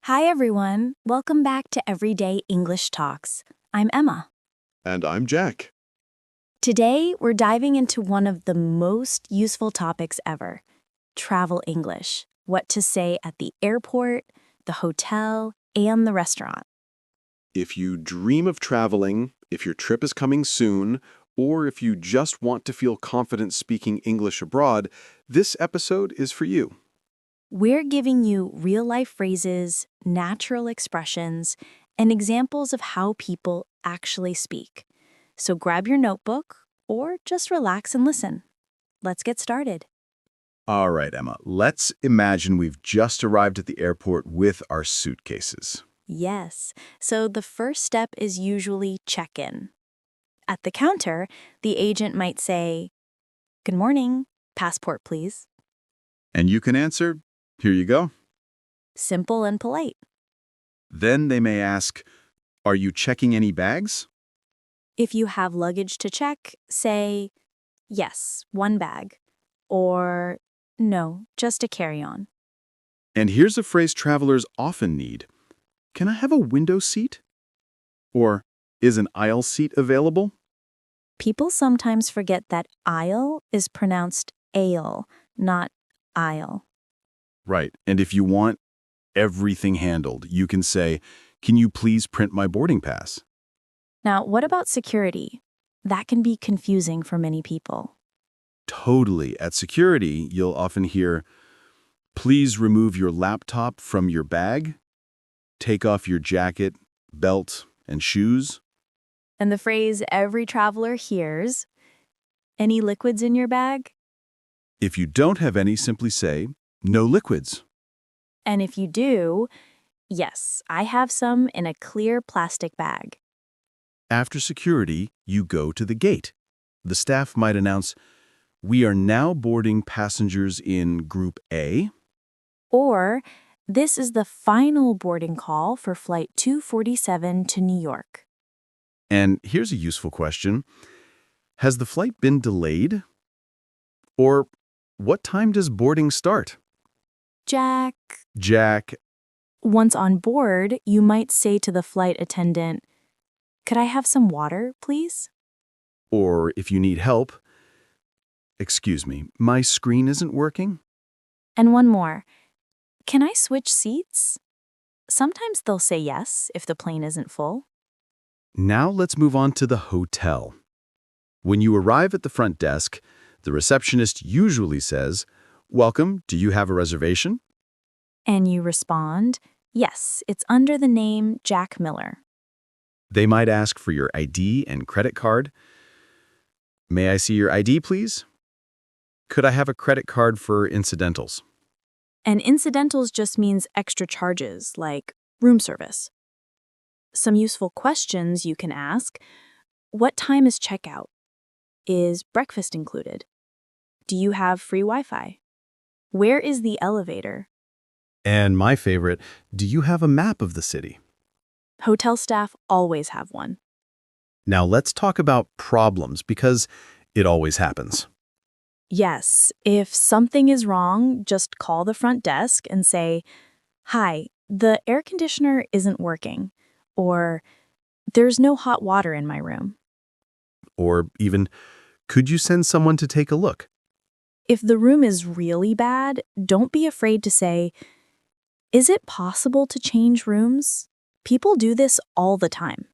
Hi, everyone. Welcome back to Everyday English Talks. I'm Emma. And I'm Jack. Today, we're diving into one of the most useful topics ever, travel English. What to say at the airport, the hotel, and the restaurant. If you dream of traveling, if your trip is coming soon, or if you just want to feel confident speaking English abroad, this episode is for you. We're giving you real-life phrases, natural expressions, and examples of how people actually speak. So grab your notebook or just relax and listen. Let's get started. All right, Emma, let's imagine we've just arrived at the airport with our suitcases. Yes. So the first step is usually check-in. At the counter, the agent might say, "Good morning, passport, please." And you can answer, here you go. Simple and polite. Then they may ask, are you checking any bags? If you have luggage to check, say, "Yes, one bag," or "No, just a carry-on." And here's a phrase travelers often need. Can I have a window seat? Or, is an aisle seat available? People sometimes forget that aisle is pronounced ale, not aisle. Right, and if you want everything handled, you can say, can you please print my boarding pass? Now, what about security? That can be confusing for many people. Totally. At security, you'll often hear, please remove your laptop from your bag, take off your jacket, belt, and shoes. And the phrase every traveler hears, "Any liquids in your bag?" If you don't have any, simply say, no liquids. And if you do, "Yes, I have some in a clear plastic bag." After security, you go to the gate. The staff might announce, we are now boarding passengers in Group A. Or, "This is the final boarding call for Flight 247 to New York." And here's a useful question. Has the flight been delayed? Or what time does boarding start? Jack. Jack. Once on board, you might say to the flight attendant, "Could I have some water, please?" Or if you need help, excuse me, my screen isn't working? And one more, "Can I switch seats?" Sometimes they'll say yes if the plane isn't full. Now let's move on to the hotel. When you arrive at the front desk, the receptionist usually says, welcome, do you have a reservation? And you respond, "Yes, it's under the name Jack Miller." They might ask for your ID and credit card. May I see your ID, please? Could I have a credit card for incidentals? And incidentals just means extra charges, like room service. Some useful questions you can ask: what time is checkout? Is breakfast included? Do you have free Wi-Fi? Where is the elevator? And my favorite, do you have a map of the city? Hotel staff always have one. Now let's talk about problems because it always happens. Yes, if something is wrong, just call the front desk and say, "Hi, the air conditioner isn't working," or "There's no hot water in my room." Or even, could you send someone to take a look? If the room is really bad, don't be afraid to say, "Is it possible to change rooms?" People do this all the time.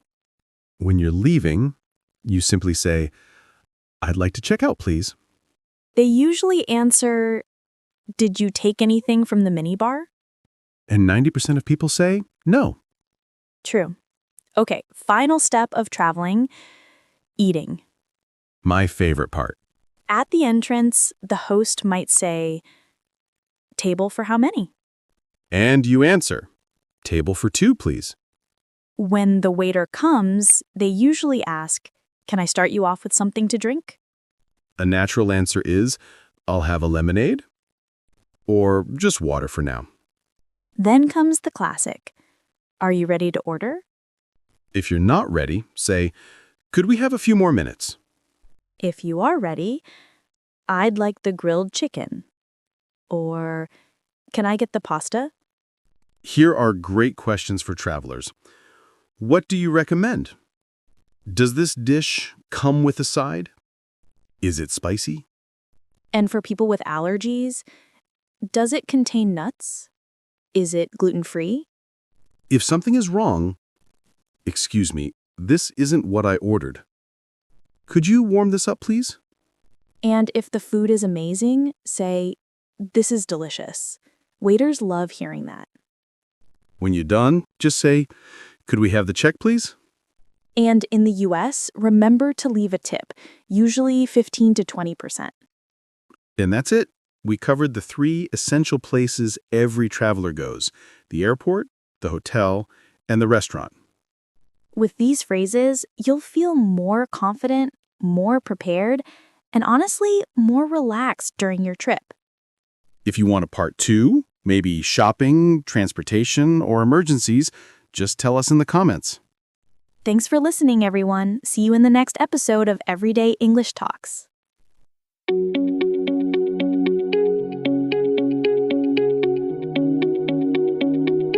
When you're leaving, you simply say, I'd like to check out, please. They usually answer, "Did you take anything from the minibar?" And 90% of people say no. True. Okay, final step of traveling, eating. My favorite part. At the entrance, the host might say, "Table for how many?" And you answer, table for two, please. When the waiter comes, they usually ask, "Can I start you off with something to drink?" A natural answer is, I'll have a lemonade or just water for now. Then comes the classic, "Are you ready to order?" If you're not ready, say, could we have a few more minutes? If you are ready, "I'd like the grilled chicken." Or, "Can I get the pasta?" Here are great questions for travelers. What do you recommend? Does this dish come with a side? Is it spicy? And for people with allergies, does it contain nuts? Is it gluten-free? If something is wrong, excuse me, this isn't what I ordered. Could you warm this up, please? And if the food is amazing, say, "This is delicious." Waiters love hearing that. When you're done, just say, "Could we have the check, please?" And in the US, remember to leave a tip, usually 15 to 20%. And that's it. We covered the 3 essential places every traveler goes: the airport, the hotel, and the restaurant. With these phrases, you'll feel more confident, more prepared, and honestly, more relaxed during your trip. If you want a part 2, maybe shopping, transportation, or emergencies, just tell us in the comments. Thanks for listening, everyone. See you in the next episode of Everyday English Talks.